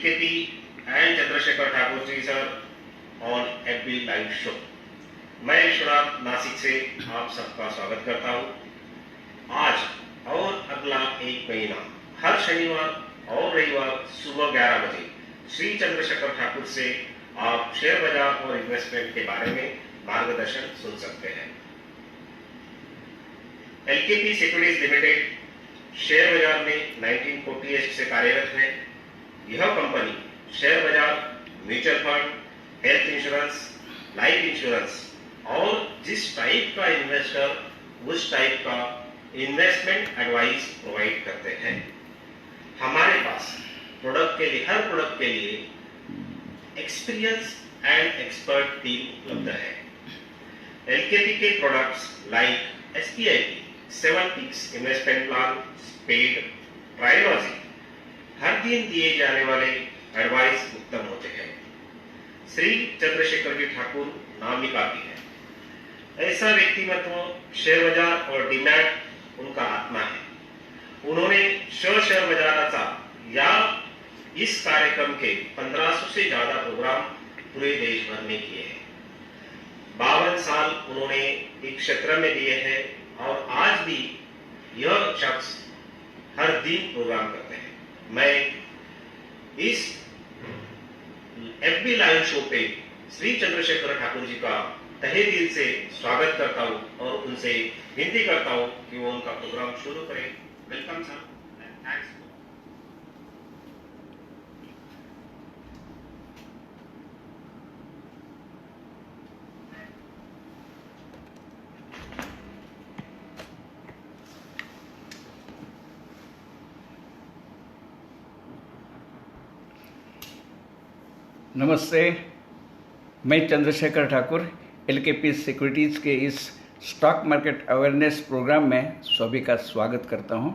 LKP and Chandrasekhar Thakur ji sir on FB live show. मैं विश्वनाथ नासिक से आप सबका स्वागत करता हूं। आज और अगला एक महीना हर शनिवार और रविवार सुबह 11 बजे श्री चंद्रशेखर ठाकुर से आप शेयर बाजार और इन्वेस्टमेंट के बारे में मार्गदर्शन सुन सकते हैं। LKP सिक्योरिटीज लिमिटेड शेयर बाजार में 1948 से कार्यरत है। यह कंपनी शेयर बाजार, mutual fund, health insurance, life insurance और जिस टाइप का इन्वेस्टर उस टाइप का इन्वेस्टमेंट एडवाइस प्रोवाइड करते हैं। हमारे पास हर प्रोडक्ट के लिए एक्सपीरियंस एंड एक्सपर्ट टीम उपलब्ध है। LKP के products like SPIP, 7 ticks investment plan, paid, trilogy, हर दिन दिए जाने वाले एडवाइस उत्तम होते हैं। श्री चंद्रशेखर जी ठाकुर नाम ही काफी है। ऐसा व्यक्तिमत्व शेयर बाजार और डीमैट उनका आत्मा है। उन्होंने शेयर बाजाराचा या इस कार्यक्रम के 1500 से ज्यादा प्रोग्राम पूरे देश भर में किए हैं। 52 साल उन्होंने एक क्षेत्र में दिए हैं और आज भी यह शख्स हर दिन प्रोग्राम करते हैं। मैं इस FB लाइव शो पे श्री चंद्रशेखर ठाकुर जी का तहे दिल से स्वागत करता हूं और उनसे विनती करता हूं कि वो उनका प्रोग्राम शुरू करें। Welcome sir and thanks. नमस्ते, मैं चंद्रशेखर ठाकुर LKP सिक्योरिटीज़ के इस स्टॉक मार्केट अवेयरनेस प्रोग्राम में सभी का स्वागत करता हूं।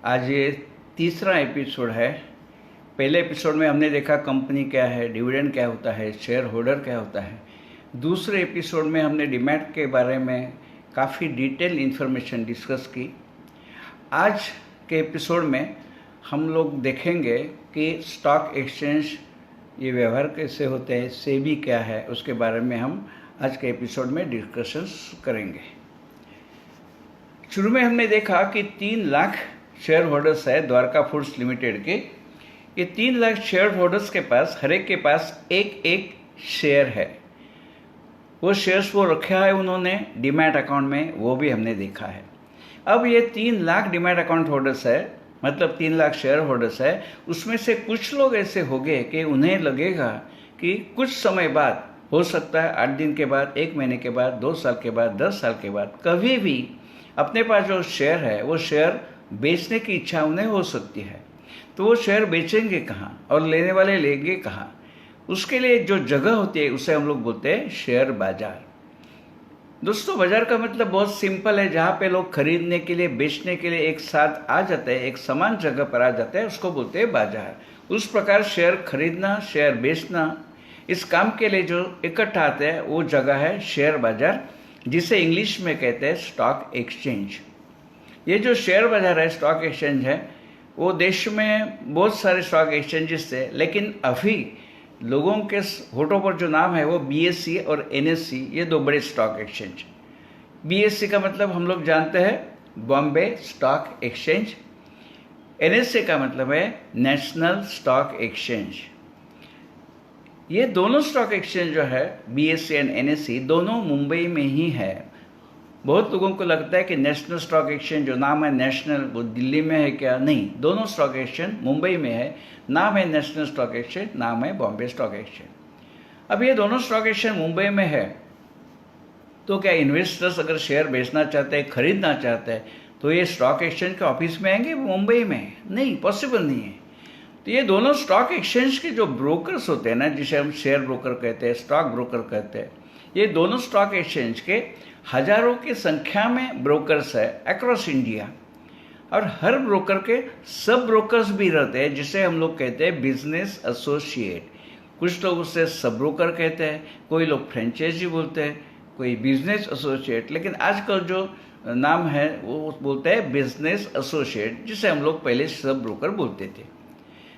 आज ये तीसरा एपिसोड है। पहले एपिसोड में हमने देखा कंपनी क्या है, डिविडेंड क्या होता है, शेयर होल्डर क्या होता है। दूसरे एपिसोड में हमने डीमैट के बारे में काफ़ी डिटेल इन्फॉर्मेशन डिस्कस की। आज के एपिसोड में हम लोग देखेंगे कि स्टॉक एक्सचेंज ये व्यवहार कैसे होते हैं, सेबी क्या है, उसके बारे में हम आज के एपिसोड में डिस्कशंस करेंगे। शुरू में हमने देखा कि 3 लाख शेयर होल्डर्स है द्वारका फूड्स लिमिटेड के। ये 3 लाख शेयर होल्डर्स के पास हर एक के पास एक शेयर है। वो शेयर्स वो रखा है उन्होंने डीमैट अकाउंट में, वो भी हमने देखा है। अब ये 3 लाख डीमैट अकाउंट होल्डर्स है, मतलब 3 लाख शेयर होल्डर्स है। उसमें से कुछ लोग ऐसे होंगे कि उन्हें लगेगा कि कुछ समय बाद, हो सकता है 8 दिन के बाद, 1 महीने के बाद, 2 साल के बाद, 10 साल के बाद, कभी भी अपने पास जो शेयर है वो शेयर बेचने की इच्छा उन्हें हो सकती है। तो वो शेयर बेचेंगे कहाँ और लेने वाले लेंगे कहाँ? उसके लिए जो जगह होती है उसे हम लोग बोलते हैं शेयर बाजार। दोस्तों, बाजार का मतलब बहुत सिंपल है। जहाँ पे लोग खरीदने के लिए, बेचने के लिए एक साथ आ जाते हैं, एक समान जगह पर आ जाते हैं, उसको बोलते हैं बाजार। उस प्रकार शेयर खरीदना, शेयर बेचना, इस काम के लिए जो इकट्ठा आते हैं वो जगह है शेयर बाजार, जिसे इंग्लिश में कहते हैं स्टॉक एक्सचेंज। ये जो शेयर बाजार है, स्टॉक एक्सचेंज है, वो देश में बहुत सारे स्टॉक एक्सचेंजेस थे, लेकिन अभी लोगों के होठों पर जो नाम है वो BSE और NSE, ये 2 बड़े स्टॉक एक्सचेंज। BSE का मतलब हम लोग जानते हैं बॉम्बे स्टॉक एक्सचेंज। NSE का मतलब है नेशनल स्टॉक एक्सचेंज। ये दोनों स्टॉक एक्सचेंज जो है BSE एंड NSE, दोनों मुंबई में ही है। बहुत लोगों को लगता है कि नेशनल स्टॉक एक्सचेंज जो नाम है नेशनल, वो दिल्ली में है क्या? नहीं, दोनों स्टॉक एक्सचेंज मुंबई में है। नाम है नेशनल स्टॉक एक्सचेंज, नाम है बॉम्बे स्टॉक एक्सचेंज। अब ये दोनों स्टॉक एक्सचेंज मुंबई में है, तो क्या इन्वेस्टर्स अगर शेयर बेचना चाहते हैं, खरीदना चाहते हैं, तो ये स्टॉक एक्सचेंज के ऑफिस में आएंगे मुंबई में? नहीं, पॉसिबल नहीं है। तो ये दोनों स्टॉक एक्सचेंज के जो ब्रोकर्स होते हैं ना, जिसे हम शेयर ब्रोकर कहते हैं, स्टॉक ब्रोकर कहते हैं, ये दोनों स्टॉक एक्सचेंज के हजारों की संख्या में ब्रोकर्स है अक्रॉस इंडिया। और हर ब्रोकर के सब ब्रोकर्स भी रहते हैं, जिसे हम लोग कहते हैं बिजनेस एसोसिएट। कुछ लोग उसे सब ब्रोकर कहते हैं, कोई लोग फ्रेंचाइजी बोलते हैं, कोई बिजनेस एसोसिएट, लेकिन आजकल जो नाम है वो बोलते हैं बिजनेस एसोसिएट, जिसे हम लोग पहले सब ब्रोकर बोलते थे।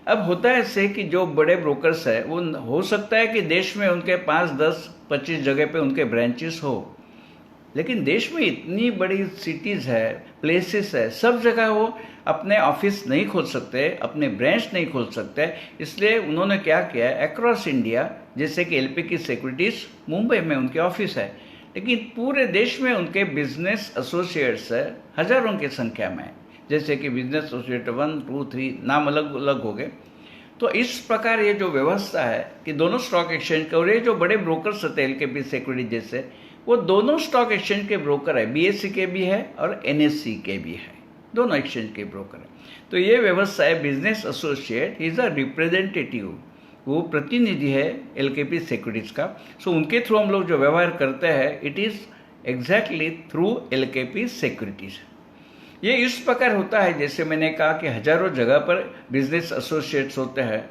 अब होता है ऐसे कि जो बड़े ब्रोकर्स है वो हो सकता है कि देश में उनके 5, 10, 25 जगह पे उनके ब्रांचेस हो, लेकिन देश में इतनी बड़ी सिटीज़ है, प्लेसेस है, सब जगह वो अपने ऑफिस नहीं खोल सकते, अपने ब्रांच नहीं खोल सकते। इसलिए उन्होंने क्या किया, अक्रॉस इंडिया, जैसे कि LPK सिक्योरिटीज़ मुंबई में उनके ऑफिस है, लेकिन पूरे देश में उनके बिजनेस एसोसिएट्स है हजारों की संख्या में, जैसे कि बिजनेस एसोसिएट 1, 2, 3 नाम अलग अलग हो गए। तो इस प्रकार ये जो व्यवस्था है कि दोनों स्टॉक एक्सचेंज के, और ये जो बड़े ब्रोकर्स होते हैं LKP सिक्योरिटी जैसे, वो दोनों स्टॉक एक्सचेंज के ब्रोकर है, BSE के भी है और NSE के भी है, दोनों एक्सचेंज के ब्रोकर है। तो ये व्यवस्था है business associate is a representative, वो प्रतिनिधि है LKP सिक्योरिटीज का। सो उनके थ्रू हम लोग जो व्यवहार करते हैं it is exactly through LKP securities. ये इस प्रकार होता है, जैसे मैंने कहा कि हजारों जगह पर बिजनेस एसोसिएट्स होते हैं।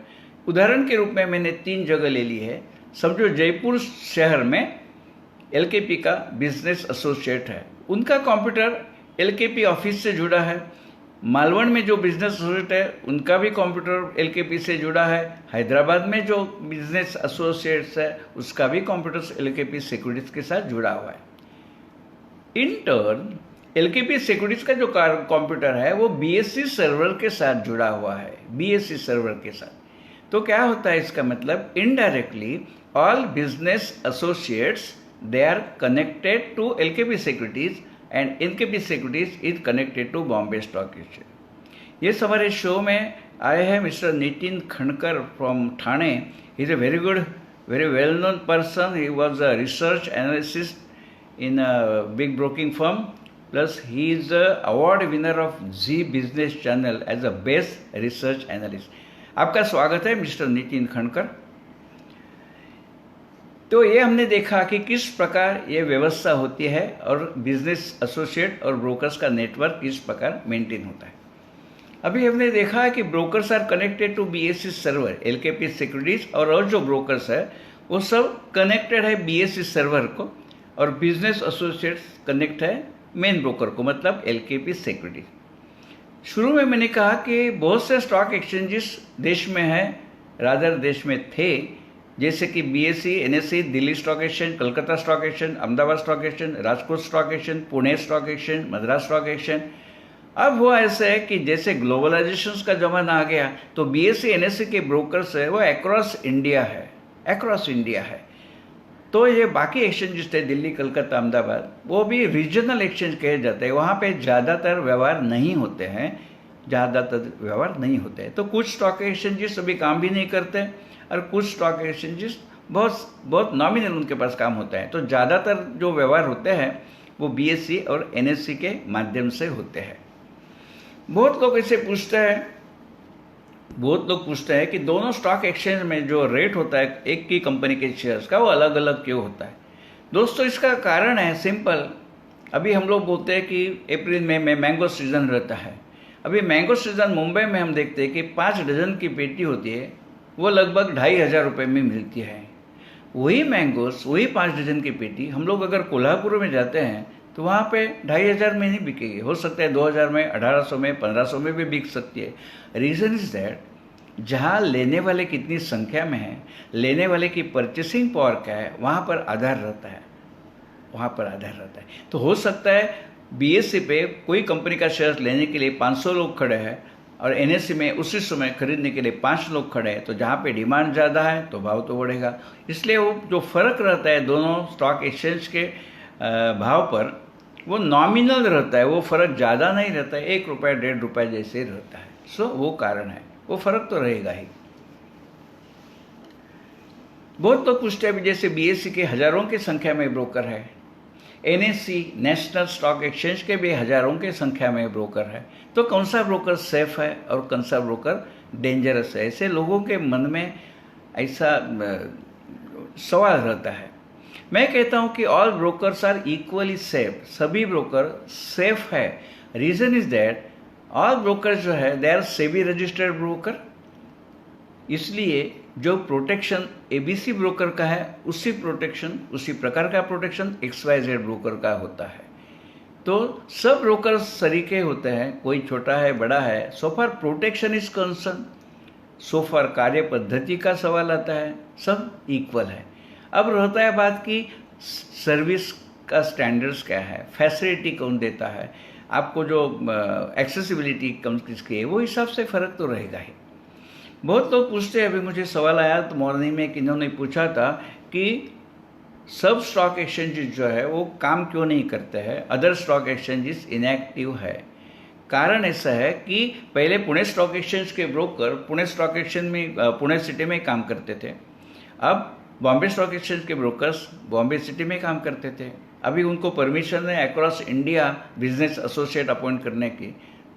उदाहरण के रूप में मैंने 3 जगह ले ली है। समझो जयपुर शहर में LKP का बिजनेस एसोसिएट है, उनका कंप्यूटर LKP ऑफिस से जुड़ा है। मालवण में जो बिजनेस एसोसिएट है उनका भी कंप्यूटर LKP से जुड़ा है। हैदराबाद में जो बिजनेस एसोसिएट्स है उसका भी कंप्यूटर LKP सिक्योरिटीज के साथ जुड़ा हुआ है। इन टर्न LKP सिक्योरिटीज का जो कंप्यूटर है वो BSE सर्वर के साथ जुड़ा हुआ है, BSE सर्वर के साथ। तो क्या होता है इसका मतलब, indirectly all business associates they are connected to LKP Securities and LKP Securities is connected to Bombay Stock Exchange। ये हमारे शो में आए हैं mister Nitin Khankar from Thane. He is a very good, very well known person. He was a research analyst in a big broking firm, plus he is a award winner of Zee business channel as a best research analyst. आपका स्वागत है mister Nitin खणकर। तो ये हमने देखा कि किस प्रकार ये व्यवस्था होती है और बिजनेस एसोसिएट और ब्रोकर्स का नेटवर्क किस प्रकार मेंटेन होता है। अभी हमने देखा है कि brokers are connected to BSE server, LKP securities, और जो ब्रोकर्स है वो सब कनेक्टेड है BSE सर्वर को, और बिजनेस एसोसिएट्स कनेक्ट है मेन ब्रोकर को, मतलब LKP सिक्योरिटीज। शुरू में मैंने कहा कि बहुत से स्टॉक एक्सचेंजेस देश में है, रादर देश में थे, जैसे कि BSE, NSE, Delhi stock exchange, Calcutta stock exchange, Ahmedabad stock exchange, Rajkot stock exchange, Pune stock exchange, Madras stock exchange. अब वो ऐसे है कि जैसे ग्लोबलाइजेशन का जमाना आ गया तो BSE, NSE के ब्रोकर्स है वो अक्रॉस इंडिया है, अक्रॉस इंडिया है। तो ये बाकी एक्सचेंजेस थे दिल्ली, कलकत्ता, अहमदाबाद, वो भी रीजनल एक्सचेंज कहे जाते हैं। वहाँ पे ज़्यादातर व्यवहार नहीं होते हैं, ज़्यादातर व्यवहार नहीं होते हैं। तो कुछ स्टॉक एक्सचेंजेस अभी काम भी नहीं करते और कुछ स्टॉक एक्सचेंजेस बहुत नॉमिनल उनके पास काम होता है। तो ज़्यादातर जो व्यवहार होते हैं वो BSE और NSE के माध्यम से होते हैं। बहुत लोग ऐसे पूछते हैं कि दोनों स्टॉक एक्सचेंज में जो रेट होता है एक की कंपनी के शेयर्स का वो अलग अलग क्यों होता है। दोस्तों इसका कारण है सिंपल। अभी हम लोग बोलते हैं कि अप्रैल में मैंगो सीजन रहता है। अभी मैंगो सीजन मुंबई में हम देखते हैं कि 5 डजन की पेटी होती है, वो लगभग 2,500 रुपये में मिलती है। वही मैंगोस, वही 5 डजन की पेटी हम लोग अगर कोल्हापुर में जाते हैं तो वहाँ पे 2,500 में नहीं बिकेगी, हो सकता है 2,000 में, 1,800 में, 1,500 में भी बिक सकती है। रीज़न इज दैट जहाँ लेने वाले कितनी संख्या में है, लेने वाले की परचेसिंग पावर क्या है, वहाँ पर आधार रहता है, वहाँ पर आधार रहता है। तो हो सकता है BSE पे कोई कंपनी का शेयर लेने के लिए 500 लोग खड़े हैं और NSE में उसी समय खरीदने के लिए 5 लोग खड़े हैं। तो जहाँ पे डिमांड ज़्यादा है तो भाव तो बढ़ेगा। इसलिए वो जो फ़र्क रहता है दोनों स्टॉक एक्सचेंज के भाव पर, वो नॉमिनल रहता है, वो फ़र्क ज़्यादा नहीं रहता है, 1 रुपये 1.5 रुपये जैसे रहता है। सो वो कारण है, वो फ़र्क तो रहेगा ही। बहुत लोग पूछते हैं जैसे BSE के हज़ारों की संख्या में ब्रोकर है, NSE नेशनल स्टॉक एक्सचेंज के भी हज़ारों की संख्या में ब्रोकर है, तो कौन सा ब्रोकर सेफ है और कौन सा ब्रोकर डेंजरस है, ऐसे लोगों के मन में ऐसा सवाल रहता है। मैं कहता हूं कि all brokers are equally safe, सभी ब्रोकर सेफ है। Reason is that all broker जो है they are SEBI registered broker, इसलिए जो प्रोटेक्शन ABC ब्रोकर का है उसी प्रकार का प्रोटेक्शन XYZ ब्रोकर का होता है। तो सब ब्रोकर्स सरीके होते हैं, कोई छोटा है बड़ा है, so far protection is concern so far कार्य पद्धति का सवाल आता है, सब इक्वल है। अब रहता है बात कि सर्विस का स्टैंडर्ड्स क्या है, फैसिलिटी कौन देता है, आपको जो एक्सेसिबिलिटी कम किसकी है, वो हिसाब से फ़र्क तो रहेगा ही। बहुत लोग पूछते हैं, अभी मुझे सवाल आया तो मॉर्निंग में कि इन्होंने पूछा था कि सब स्टॉक एक्सचेंजेस जो है वो काम क्यों नहीं करते हैं, अदर स्टॉक एक्सचेंजेस इनएक्टिव है। कारण ऐसा है कि पहले पुणे स्टॉक एक्सचेंज के ब्रोकर पुणे स्टॉक एक्सचेंज में पुणे सिटी में काम करते थे, अब बॉम्बे स्टॉक एक्सचेंज के ब्रोकर्स बॉम्बे सिटी में काम करते थे। अभी उनको परमिशन है across India business associate appoint करने की,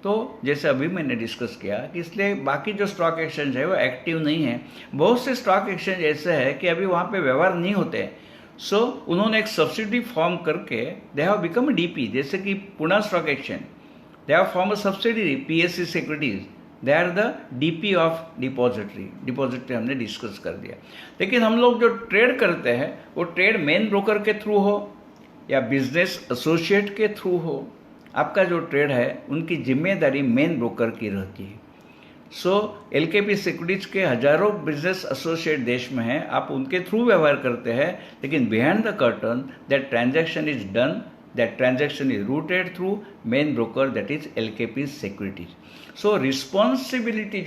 तो जैसे अभी मैंने डिस्कस किया कि इसलिए बाकी जो स्टॉक एक्सचेंज है वो एक्टिव नहीं है। बहुत से स्टॉक एक्सचेंज ऐसे है कि अभी वहाँ पे व्यवहार नहीं होते, सो उन्होंने एक सब्सिडी फॉर्म करके दे हैव बिकम डीपी, जैसे कि Pune stock exchange they have form a subsidiary PSC securities, they are the DP of depository हमने डिस्कस कर दिया। लेकिन हम लोग जो ट्रेड करते हैं वो ट्रेड मेन ब्रोकर के थ्रू हो या बिजनेस एसोसिएट के थ्रू हो, आपका जो ट्रेड है उनकी जिम्मेदारी मेन ब्रोकर की रहती है। सो एलकेपी सिक्योरिटीज के हजारों बिजनेस एसोसिएट देश में हैं, आप उनके थ्रू व्यवहार करते हैं, लेकिन behind the curtain that transaction is done, that transaction is routed through main broker, that is LKP Securities. So responsibility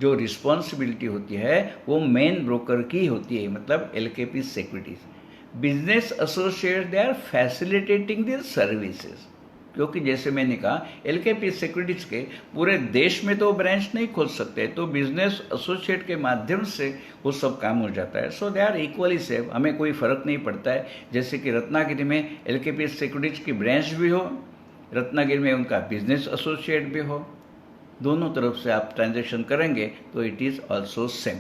जो रिस्पॉन्सिबिलिटी होती है वो मेन ब्रोकर की होती है, मतलब LKP Securities। Business associate they are facilitating their services, क्योंकि जैसे मैंने कहा LKP सिक्योरिटीज के पूरे देश में तो ब्रांच नहीं खोल सकते, तो बिजनेस एसोसिएट के माध्यम से वो सब काम हो जाता है। सो दे आर इक्वली सेफ, हमें कोई फ़र्क नहीं पड़ता है। जैसे कि रत्नागिरी में LKP सिक्योरिटीज की ब्रांच भी हो, रत्नागिरी में उनका बिजनेस एसोसिएट भी हो, दोनों तरफ से आप ट्रांजेक्शन करेंगे तो इट इज़ ऑल्सो सेम।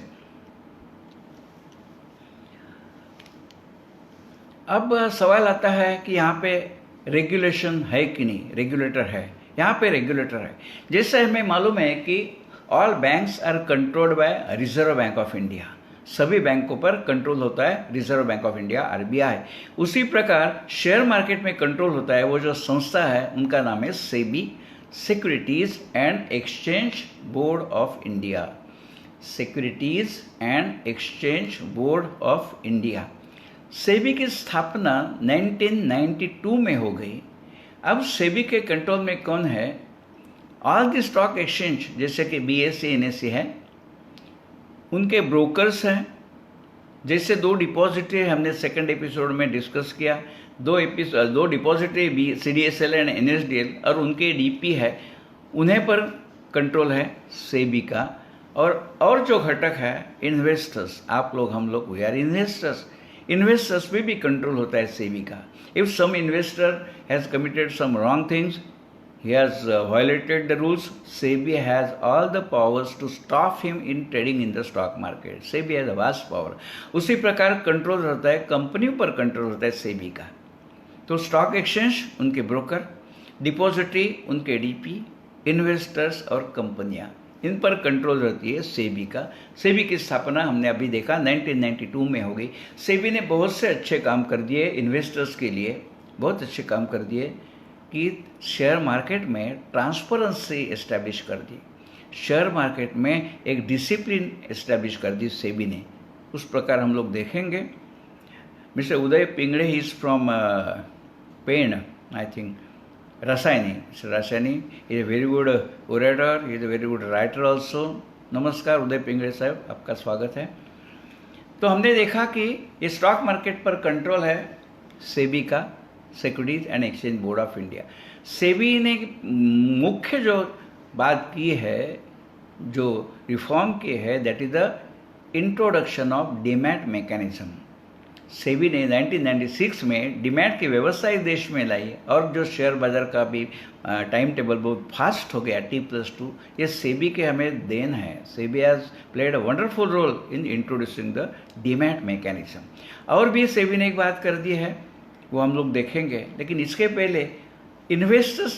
अब सवाल आता है कि यहाँ पे रेगुलेशन है कि नहीं, रेगुलेटर है, यहाँ पे रेगुलेटर है। जैसे हमें मालूम है कि all banks are controlled by Reserve Bank of India, सभी बैंकों पर कंट्रोल होता है Reserve Bank of India RBI। उसी प्रकार शेयर मार्केट में कंट्रोल होता है वो जो संस्था है उनका नाम है SEBI, securities and exchange board of India, securities and exchange board of India. SEBI की स्थापना 1992 में हो गई। अब सेबी के कंट्रोल में कौन है, ऑल द स्टॉक एक्सचेंज जैसे कि BSE NSE है, उनके ब्रोकर्स हैं। जैसे दो डिपॉजिटरी हमने सेकंड एपिसोड में डिस्कस किया, दो डिपॉजिटरी CDSL एंड NSDL और उनके DP है, उन्हें पर कंट्रोल है सेबी का। और जो घटक है इन्वेस्टर्स, आप लोग हम लोग वी आर इन्वेस्टर्स पे भी कंट्रोल होता है सेबी का। If some investor has committed some wrong things, he has violated the rules, SEBI has all the powers to stop him in trading in the stock market. SEBI has a vast power. उसी प्रकार control रहता है, कंपनियों पर control होता है SEBI का। तो स्टॉक एक्सचेंज उनके ब्रोकर, डिपॉजिटरी उनके DP, इन्वेस्टर्स और कंपनियां, इन पर कंट्रोल रहती है सेबी का। सेबी की स्थापना हमने अभी देखा 1992 में हो गई। सेबी ने बहुत से अच्छे काम कर दिए इन्वेस्टर्स के लिए, बहुत अच्छे काम कर दिए कि शेयर मार्केट में ट्रांसपेरेंसी इस्टेब्लिश कर दी, शेयर मार्केट में एक डिसिप्लिन इस्टेब्लिश कर दी सेबी ने। उस प्रकार हम लोग देखेंगे। Mister Uday Pingade is from Pen, I think Rasayani. Mr. Rasayani is a very good orator, he is a very good writer also. नमस्कार उदय पिंगड़े साहब, आपका स्वागत है। तो हमने देखा कि ये स्टॉक मार्केट पर कंट्रोल है सेबी का, securities and exchange board of India. SEBI ने मुख्य जो बात की है, जो रिफॉर्म की है, that is the introduction of demat mechanism. SEBI ने 1996 में डीमैट की व्यवस्था इस देश में लाई, और जो शेयर बाजार का भी टाइम टेबल बहुत फास्ट हो गया T+2, ये सेबी के हमें देन है। SEBI has played a wonderful role in introducing the demat mechanism. और भी सेबी ने एक बात कर दी है, वो हम लोग देखेंगे, लेकिन इसके पहले इन्वेस्टर्स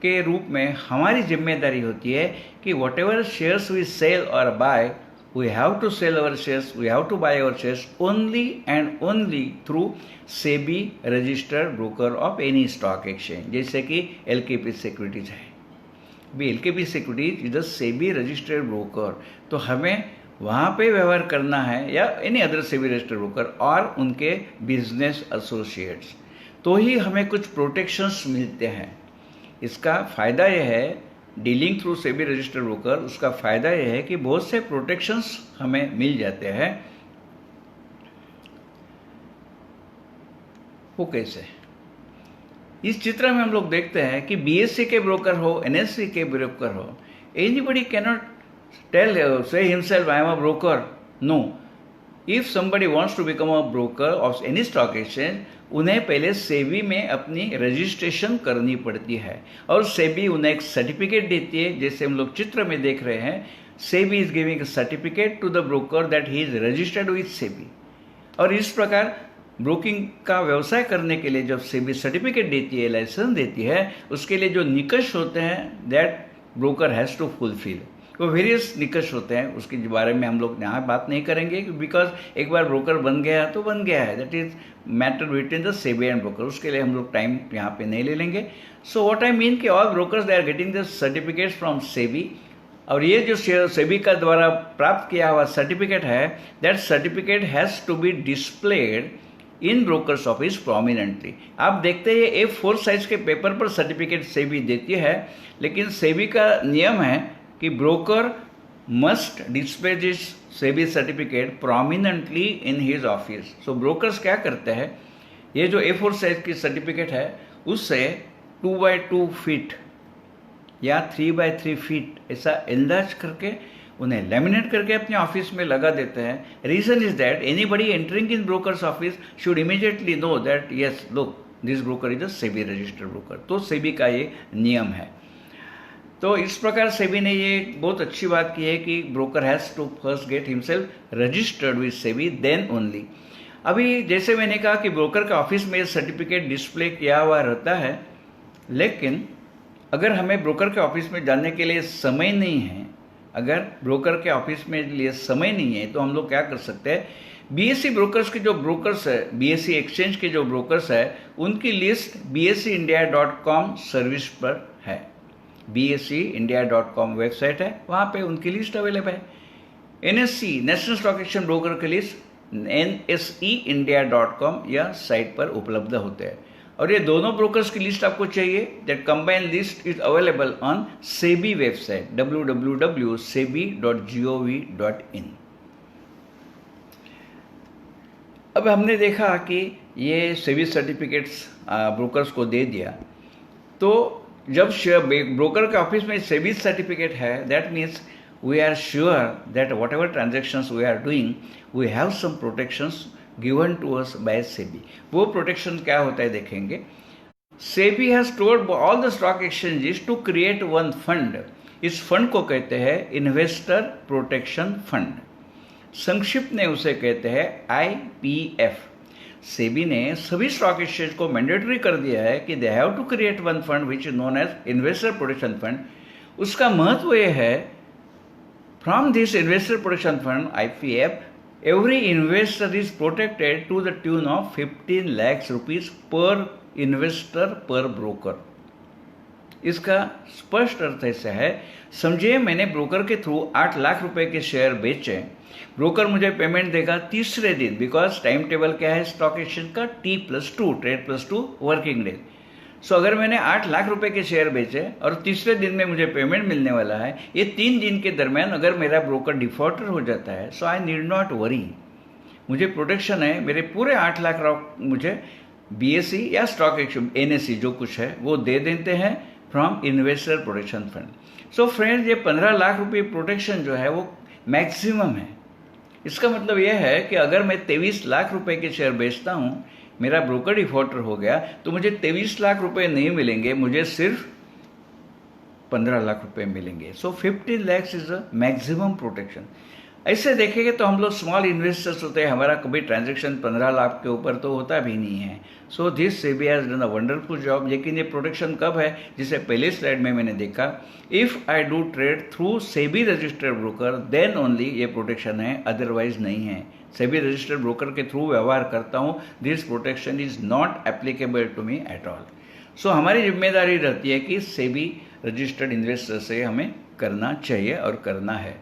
के रूप में हमारी जिम्मेदारी होती है कि whatever shares we sell और buy, we have to sell our shares, we have to buy our shares only and only through SEBI registered broker of any stock exchange, जैसे कि LKP सिक्योरिटीज है। LKP securities is a SEBI registered broker, तो हमें वहाँ पे व्यवहार करना है या any other SEBI registered broker और उनके बिजनेस एसोसिएट्स, तो ही हमें कुछ प्रोटेक्शंस मिलते हैं। इसका फ़ायदा यह है, dealing through SEBI registered broker, उसका फ़ायदा यह है कि बहुत से प्रोटेक्शंस हमें मिल जाते हैं। वो कैसे? इस चित्र में हम लोग देखते हैं कि BSE के ब्रोकर हो, NSE के ब्रोकर हो, anybody can not tell say himself I am a broker. No, if somebody wants to become a broker of any stock exchange, उन्हें पहले सेबी में अपनी रजिस्ट्रेशन करनी पड़ती है और सेबी उन्हें एक सर्टिफिकेट देती है, जैसे हम लोग चित्र में देख रहे हैं। SEBI is giving a certificate to the broker that he is registered with SEBI. और इस प्रकार ब्रोकिंग का व्यवसाय करने के लिए जब सेबी सर्टिफिकेट देती है, लाइसेंस देती है, उसके लिए जो निकष होते हैं that broker has to fulfil, वो वेरियस निकष होते हैं, उसके बारे में हम लोग यहाँ बात नहीं करेंगे बिकॉज एक बार ब्रोकर बन गया तो बन गया है, that is matter between the SEBI and broker, उसके लिए हम लोग टाइम यहाँ पे नहीं ले लेंगे। सो व्हाट आई मीन कि all brokers they are getting the certificates from SEBI, और ये जो सेबी का द्वारा प्राप्त किया हुआ सर्टिफिकेट है, that certificate has to be displayed in brokers office prominently. आप देखते हैं A4 साइज के पेपर पर सर्टिफिकेट सेबी देती है, लेकिन सेबी का नियम है कि broker must display this SEBI certificate prominently in his office. So brokers क्या करते हैं, ये जो A4 साइज की सर्टिफिकेट है उससे 2x2 फीट या 3x3 फीट ऐसा एंदाज करके उन्हें लेमिनेट करके अपने ऑफिस में लगा देते हैं। Reason is that anybody entering in brokers office should immediately know that yes look this broker is a SEBI registered broker, तो सेबी का ये नियम है। तो इस प्रकार सेबी ने ये बहुत अच्छी बात की है कि broker has to first get himself registered with SEBI then only. अभी जैसे मैंने कहा कि ब्रोकर का ऑफिस में सर्टिफिकेट डिस्प्ले किया हुआ रहता है, लेकिन अगर हमें ब्रोकर के ऑफिस में जाने के लिए समय नहीं है, अगर ब्रोकर के ऑफिस में लिए समय नहीं है, तो हम लोग क्या कर सकते हैं, BSE ब्रोकर्स के जो ब्रोकर्स है, BSE एक्सचेंज के जो ब्रोकर्स है, उनकी लिस्ट bseindia.com सर्विस पर है। bseindia.com वेबसाइट है, वहाँ पे उनकी लिस्ट अवेलेबल है। NSE national stock exchange broker की लिस्ट nseindia.com या साइट पर उपलब्ध होते हैं। और ये दोनों ब्रोकर्स की लिस्ट आपको चाहिए, that combined list is available on SEBI website www.sebi.gov.in। अब हमने देखा कि ये सेबी सर्टिफिकेट्स ब्रोकर्स को दे दिया, तो जब ब्रोकर के ऑफिस में सेबी सर्टिफिकेट है, that means we are sure that whatever transactions we are doing we have some protections given to us by SEBI. वो प्रोटेक्शन क्या होता है देखेंगे। SEBI has told all the stock exchanges to create one fund. इस fund को कहते हैं investor protection fund, संक्षिप्त में उसे कहते हैं IPF। सेबी ने सभी स्टॉक एक्सचेंज को मैंडेटरी कर दिया है कि they have to create one fund which is known as investor protection fund. उसका महत्व यह है, from this investor protection fund IPF every investor is protected to the tune of 15 lakhs rupees per investor per broker। इसका स्पष्ट अर्थ ऐसा है, समझिए मैंने ब्रोकर के थ्रू 8 लाख रुपए के शेयर बेचे, ब्रोकर मुझे पेमेंट देगा तीसरे दिन, बिकॉज टाइम टेबल क्या है स्टॉक एक्सचेंज का, T+2 ट्रेड +2 वर्किंग डेज। सो अगर मैंने 8 लाख रुपए के शेयर बेचे और तीसरे दिन में मुझे पेमेंट मिलने वाला है, ये 3 दिन के दरमियान अगर मेरा ब्रोकर डिफॉल्टर हो जाता है, सो आई नीड नॉट वरी, मुझे प्रोटेक्शन है, मेरे पूरे 8 लाख मुझे BSE या स्टॉक एक्सचेंज NSE जो कुछ है वो दे देते हैं from investor protection fund. So friends, ये 15 लाख रुपये प्रोटेक्शन जो है वो मैक्सिमम है। इसका मतलब यह है कि अगर मैं 23 लाख रुपए के शेयर बेचता हूँ, मेरा ब्रोकर डिफॉल्टर हो गया, तो मुझे 23 लाख रुपए नहीं मिलेंगे, मुझे सिर्फ 15 लाख रुपए मिलेंगे। सो 15 lakhs is a maximum protection. ऐसे देखेंगे तो हम लोग स्मॉल इन्वेस्टर्स होते हैं, हमारा कभी ट्रांजैक्शन 15 लाख के ऊपर तो होता भी नहीं है। So this SEBI has done a wonderful job. लेकिन ये प्रोटेक्शन कब है, जिसे पहले स्लाइड में मैंने देखा, if I do trade through SEBI registered broker then only ये प्रोटेक्शन है, अदरवाइज नहीं है। सेबी रजिस्टर्ड ब्रोकर के थ्रू व्यवहार करता हूँ, this protection is not applicable to me at all. So हमारी जिम्मेदारी रहती है कि सेबी रजिस्टर्ड इन्वेस्टर से हमें करना चाहिए और करना है।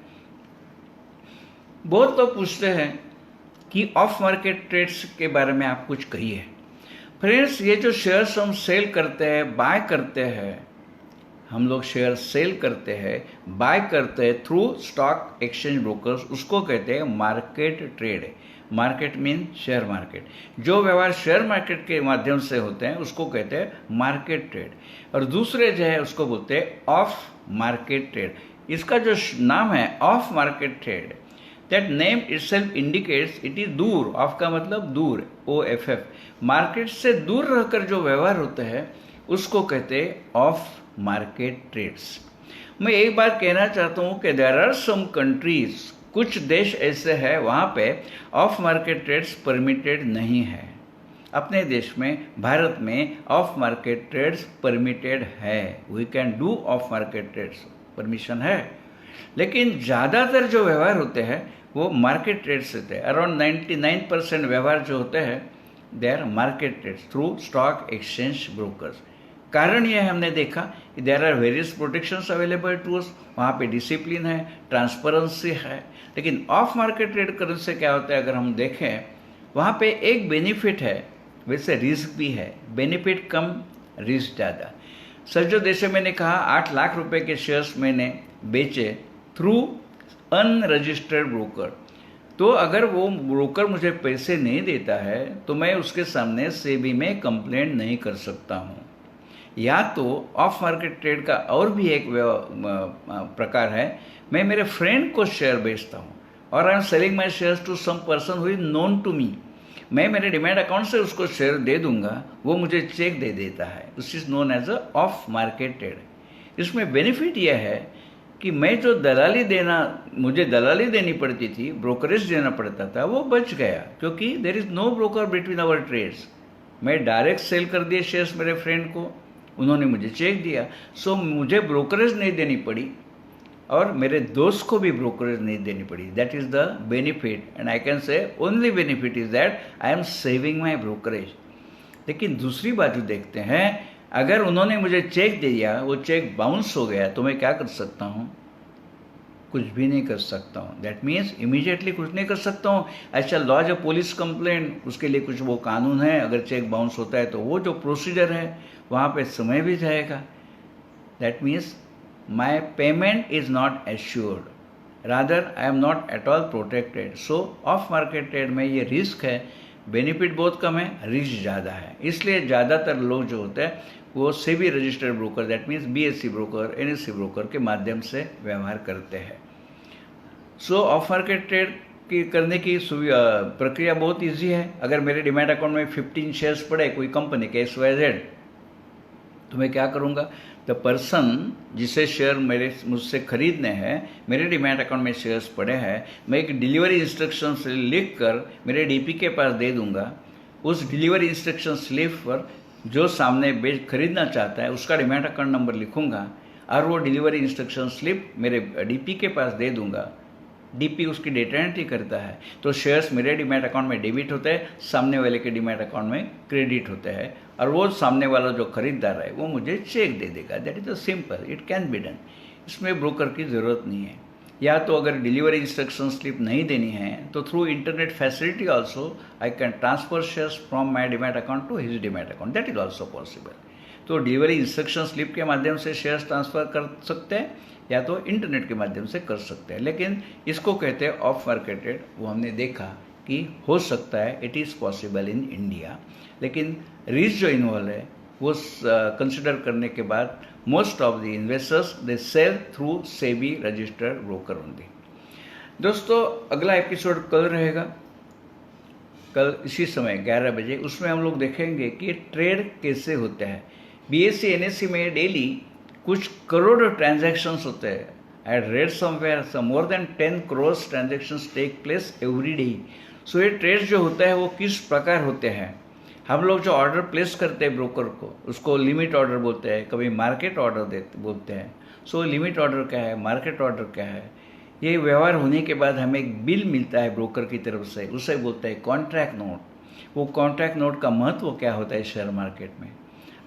बहुत लोग पूछते हैं कि ऑफ मार्केट ट्रेड्स के बारे में आप कुछ कहिए। फ्रेंड्स, ये जो शेयर्स हम सेल करते हैं, बाय करते हैं, हम लोग शेयर सेल करते हैं, बाय करते हैं थ्रू स्टॉक एक्सचेंज ब्रोकर्स, उसको कहते हैं market trade. Market mean share market. जो व्यवहार शेयर मार्केट के माध्यम से होते हैं उसको कहते हैं मार्केट ट्रेड, और दूसरे जो है उसको बोलते हैं ऑफ मार्केट ट्रेड। इसका जो नाम है of market trade, that name itself indicates it is दूर। ऑफ का मतलब दूर, OFF। मार्केट से दूर रहकर जो व्यवहार होते हैं उसको कहते हैं ऑफ मार्केट ट्रेड्स। मैं एक बार कहना चाहता हूँ कि देयर आर सम कंट्रीज, कुछ देश ऐसे हैं वहाँ पे ऑफ मार्केट ट्रेड्स परमिटेड नहीं है। अपने देश में, भारत में ऑफ मार्केट ट्रेड्स परमिटेड है। We can do off market trades, permission है। लेकिन ज़्यादातर जो व्यवहार होते हैं वो मार्केट ट्रेड्स होते हैं। अराउंड 99% व्यवहार जो होते हैं they are market trades through stock exchange brokers. कारण यह हमने देखा कि there are various protections available to us, वहाँ पे डिसिप्लिन है, ट्रांसपेरेंसी है। लेकिन ऑफ मार्केट ट्रेड करने से क्या होता है, अगर हम देखें वहाँ पे एक बेनिफिट है, वैसे रिस्क भी है। बेनिफिट कम, रिस्क ज़्यादा। सर, जो जैसे मैंने कहा 8 लाख रुपए के शेयर्स मैंने बेचे थ्रू अनरजिस्टर्ड ब्रोकर, तो अगर वो ब्रोकर मुझे पैसे नहीं देता है तो मैं उसके सामने सेबी में कंप्लेंट नहीं कर सकता हूँ। या तो ऑफ मार्केट ट्रेड का और भी एक प्रकार है, मैं मेरे फ्रेंड को शेयर बेचता हूँ और I am selling my shares to some person who is known to me. मैं मेरे डिमैट अकाउंट से उसको शेयर दे दूंगा, वो मुझे चेक दे देता है। This is known as a off market trade. इसमें बेनिफिट यह है कि मैं जो मुझे दलाली देनी पड़ती थी, ब्रोकरेज देना पड़ता था, वो बच गया, क्योंकि there is no broker between our trades. मैं डायरेक्ट सेल कर दिए शेयर्स मेरे फ्रेंड को, उन्होंने मुझे चेक दिया, सो मुझे ब्रोकरेज नहीं देनी पड़ी और मेरे दोस्त को भी ब्रोकरेज नहीं देनी पड़ी। That is the benefit, and I can say only benefit is that I am saving my brokerage. लेकिन दूसरी बाजू देखते हैं, अगर उन्होंने मुझे चेक दे दिया, वो चेक बाउंस हो गया, तो मैं क्या कर सकता हूँ? कुछ भी नहीं कर सकता हूँ। दैट मीन्स इमीडिएटली कुछ नहीं कर सकता हूँ। अच्छा, लॉज अ पुलिस कंप्लेंट, उसके लिए कुछ वो कानून है, अगर चेक बाउंस होता है तो वो जो प्रोसीजर है वहाँ पे समय भी जाएगा। That means my payment is not assured, rather I am not at all protected. So of market trade में ये रिस्क है, बेनिफिट बहुत कम है, रिस्क ज़्यादा है। इसलिए ज़्यादातर लोग जो होते हैं वो SEBI registered broker, that means BSE broker, NSE broker के माध्यम से व्यवहार करते हैं। सो ऑफ मार्केट ट्रेड की करने की प्रक्रिया बहुत इजी है। अगर मेरे डिमैट अकाउंट में 15 शेयर्स पड़े कोई कंपनी के XYZ, तो मैं क्या करूँगा? द पर्सन जिसे शेयर मुझसे खरीदने हैं, मेरे डिमैट अकाउंट में शेयर्स पड़े हैं, मैं एक डिलीवरी इंस्ट्रक्शन से लिख कर मेरे DP के पास दे दूंगा। उस डिलीवरी इंस्ट्रक्शन स्लिप पर जो सामने खरीदना चाहता है उसका डिमैट अकाउंट नंबर लिखूंगा और वो डिलीवरी इंस्ट्रक्शन स्लिप मेरे DP के पास दे दूंगा। DP उसकी डेटा एंट्री करता है, तो शेयर्स मेरे डिमैट अकाउंट में डेबिट होते हैं, सामने वाले के डिमैट अकाउंट में क्रेडिट होते हैं, और वो सामने वाला जो खरीदार है वो मुझे चेक दे देगा। That is a simple, it can be done. इसमें ब्रोकर की ज़रूरत नहीं है। या तो अगर डिलीवरी इंस्ट्रक्शन स्लिप नहीं देनी है तो through internet facility also I can transfer shares from my demat account to his demat account, that is also possible. तो डिलीवरी इंस्ट्रक्शन स्लिप के माध्यम से शेयर्स ट्रांसफर कर सकते हैं या तो इंटरनेट के माध्यम से कर सकते हैं। लेकिन इसको कहते हैं ऑफ मार्केट ट्रेड। वो हमने देखा कि हो सकता है, it is possible in India, लेकिन रिस्क जो इन्वॉल्व है वो कंसिडर करने के बाद most of the investors they sell through SEBI registered broker only. दोस्तों, अगला एपिसोड कल रहेगा, कल इसी समय 11 बजे। उसमें हम लोग देखेंगे कि ट्रेड कैसे होता है। BSE NSE में डेली कुछ करोड़ ट्रांजैक्शंस होते हैं। I read somewhere some more than 10 crore transactions take place every day. So ये ट्रेड जो होता है वो किस प्रकार होते हैं? हम लोग जो ऑर्डर प्लेस करते हैं ब्रोकर को, उसको लिमिट ऑर्डर बोलते हैं, कभी मार्केट ऑर्डर बोलते हैं। सो लिमिट ऑर्डर क्या है, मार्केट ऑर्डर क्या है? ये व्यवहार होने के बाद हमें एक बिल मिलता है ब्रोकर की तरफ से, उसे बोलते हैं कॉन्ट्रैक्ट नोट। वो कॉन्ट्रैक्ट नोट का महत्व क्या होता है शेयर मार्केट में?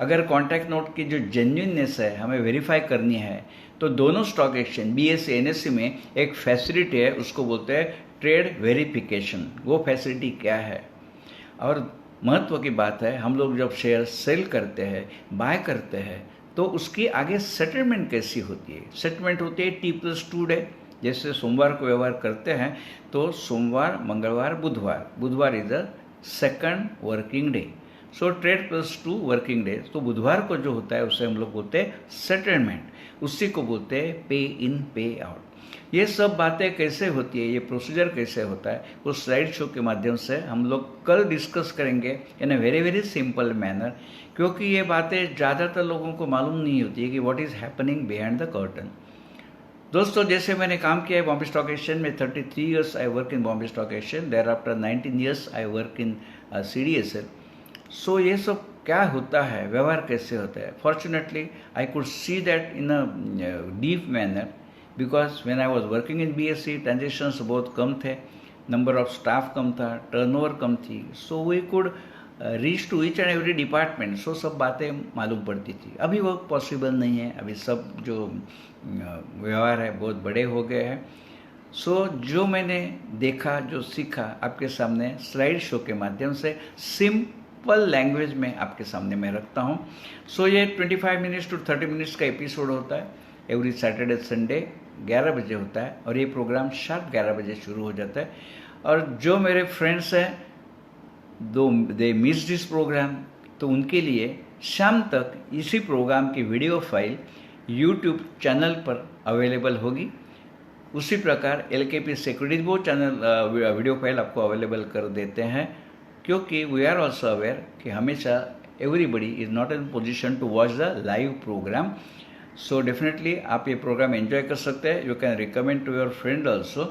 अगर कॉन्ट्रैक्ट नोट की जो जेन्युइननेस है हमें वेरीफाई करनी है तो दोनों स्टॉक एक्सचेंज BSE NSE में एक फैसिलिटी है, उसको बोलते हैं ट्रेड वेरिफिकेशन। वो फैसिलिटी क्या है और महत्व की बात है, हम लोग जब शेयर सेल करते हैं, बाय करते हैं, तो उसकी आगे सेटलमेंट कैसी होती है। सेटलमेंट होती है T+2 डे। जैसे सोमवार को व्यवहार करते हैं तो सोमवार, मंगलवार, बुधवार, बुधवार is the second working day. So trade +2 working day, तो बुधवार को जो होता है उसे हम लोग बोलते हैं सेटलमेंट, उसी को बोलते हैं पे इन पे आउट। ये सब बातें कैसे होती है, ये प्रोसीजर कैसे होता है, वो स्लाइड शो के माध्यम से हम लोग कल डिस्कस करेंगे in a very very simple manner, क्योंकि ये बातें ज़्यादातर लोगों को मालूम नहीं होती है कि what is happening behind the curtain. दोस्तों, जैसे मैंने काम किया है बॉम्बे स्टॉक एक्सचेंज में, 33 years I work in Bombay stock exchange, there after 19 years I work in CDSL। So ये सब क्या होता है, व्यवहार कैसे होता है। Fortunately I could see that in a deep manner, because when I was working in BSE transactions बहुत कम थे, नंबर ऑफ स्टाफ कम था, टर्नओवर कम थी, so we could reach to each and every department. So सब बातें मालूम पड़ती थी। अभी वो पॉसिबल नहीं है, अभी सब जो व्यवहार है बहुत बड़े हो गए हैं। सो जो मैंने देखा, जो सीखा, आपके सामने स्लाइड शो के माध्यम से सिंपल लैंग्वेज में आपके सामने मैं रखता हूँ। सो ये 25 मिनट्स टू 30 मिनट्स का एपिसोड होता है, एवरी सैटरडे संडे 11 बजे होता है, और ये प्रोग्राम शार्प 11 बजे शुरू हो जाता है। और जो मेरे फ्रेंड्स हैं, दे मिस दिस प्रोग्राम, तो उनके लिए शाम तक इसी प्रोग्राम की वीडियो फाइल YouTube चैनल पर अवेलेबल होगी। उसी प्रकार LKP सिक्योरिटीज वो चैनल वीडियो फाइल आपको अवेलेबल कर देते हैं, क्योंकि वी आर ऑल्सो अवेयर कि हमेशा everybody is not in position to watch the live program. So definitely आप ये प्रोग्राम एंजॉय कर सकते हैं। You can recommend to your friend also.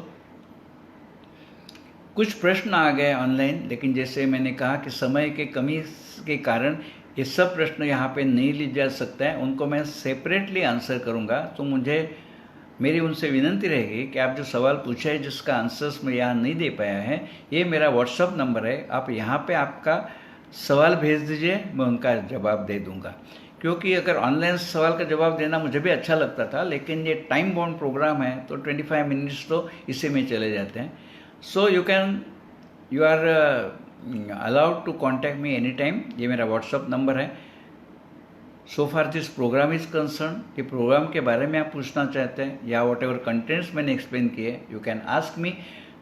कुछ प्रश्न आ गए ऑनलाइन, लेकिन जैसे मैंने कहा कि समय के कमी के कारण ये सब प्रश्न यहाँ पे नहीं लिए जा सकते हैं, उनको मैं सेपरेटली आंसर करूँगा। तो मेरी उनसे विनंती रहेगी कि आप जो सवाल पूछे हैं जिसका आंसर्स मैं यहाँ नहीं दे पाया है, ये मेरा व्हाट्सअप नंबर है, आप यहाँ पे आपका सवाल भेज दीजिए, मैं उनका जवाब दे दूँगा। क्योंकि अगर ऑनलाइन सवाल का जवाब देना मुझे भी अच्छा लगता था, लेकिन ये टाइम बाउंड प्रोग्राम है तो 25 मिनट्स तो इसी में चले जाते हैं। So you are allowed to contact me any time. ये मेरा व्हाट्सअप नंबर है। So far this program is concern, कि प्रोग्राम के बारे में आप पूछना चाहते हैं या वॉट एवर कंटेंट्स मैंने एक्सप्लेन किए, यू कैन आस्क मी।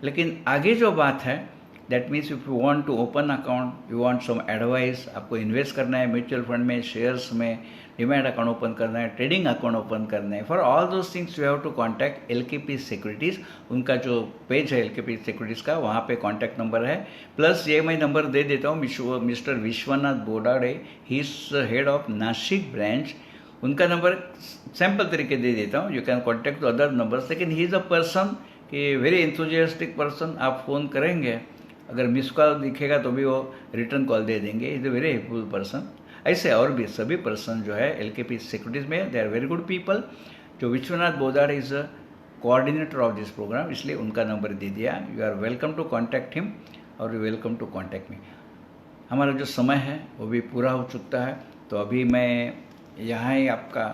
लेकिन आगे जो बात है, that means if you want to open account, you want some advice, आपको इन्वेस्ट करना है म्यूचुअल फंड में, शेयर्स में, डिमैट अकाउंट ओपन करना है, ट्रेडिंग अकाउंट ओपन करना है, for all those things you have to contact LKP securities. उनका जो पेज है LKP सिक्योरिटीज़ का, वहाँ पे कॉन्टैक्ट नंबर है। प्लस ये मैं नंबर दे देता हूँ, mister Vishwanath Bodade, he is head of Nashik branch, उनका नंबर सैम्पल तरीके दे देता हूँ। You can contact other numbers, लेकिन ही इज़ अ पर्सन कि वेरी एंथुजियास्टिक पर्सन। आप फ़ोन करेंगे, अगर मिस कॉल दिखेगा तो भी वो रिटर्न कॉल दे देंगे। Is a very helpful person. ऐसे और भी सभी पर्सन जो है LKP सिक्योरिटीज़ में, they are very good people. जो Vishwanath Bodade is a coordinator of this program, इसलिए उनका नंबर दे दिया। You are welcome to contact him और you welcome to contact me. हमारा जो समय है वो भी पूरा हो चुका है, तो अभी मैं यहाँ ही आपका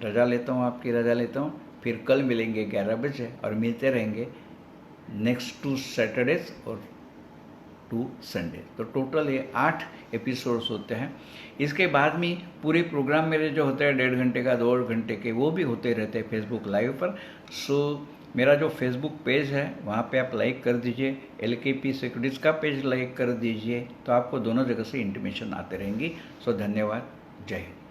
रजा लेता हूँ, आपकी रजा लेता हूँ। फिर कल मिलेंगे 11 बजे और मिलते रहेंगे नेक्स्ट 2 सैटरडेज और 2 संडे। तो टोटल ये 8 एपिसोड्स होते हैं। इसके बाद में पूरे प्रोग्राम मेरे जो होते हैं 1.5 घंटे का, 2 घंटे के, वो भी होते रहते हैं फेसबुक लाइव पर। सो मेरा जो फेसबुक पेज है वहाँ पे आप लाइक कर दीजिए, LKP सिक्योरिटीज़ का पेज लाइक कर दीजिए, तो आपको दोनों जगह से इंटीमेशन आते रहेंगी। सो धन्यवाद, जय हिंद।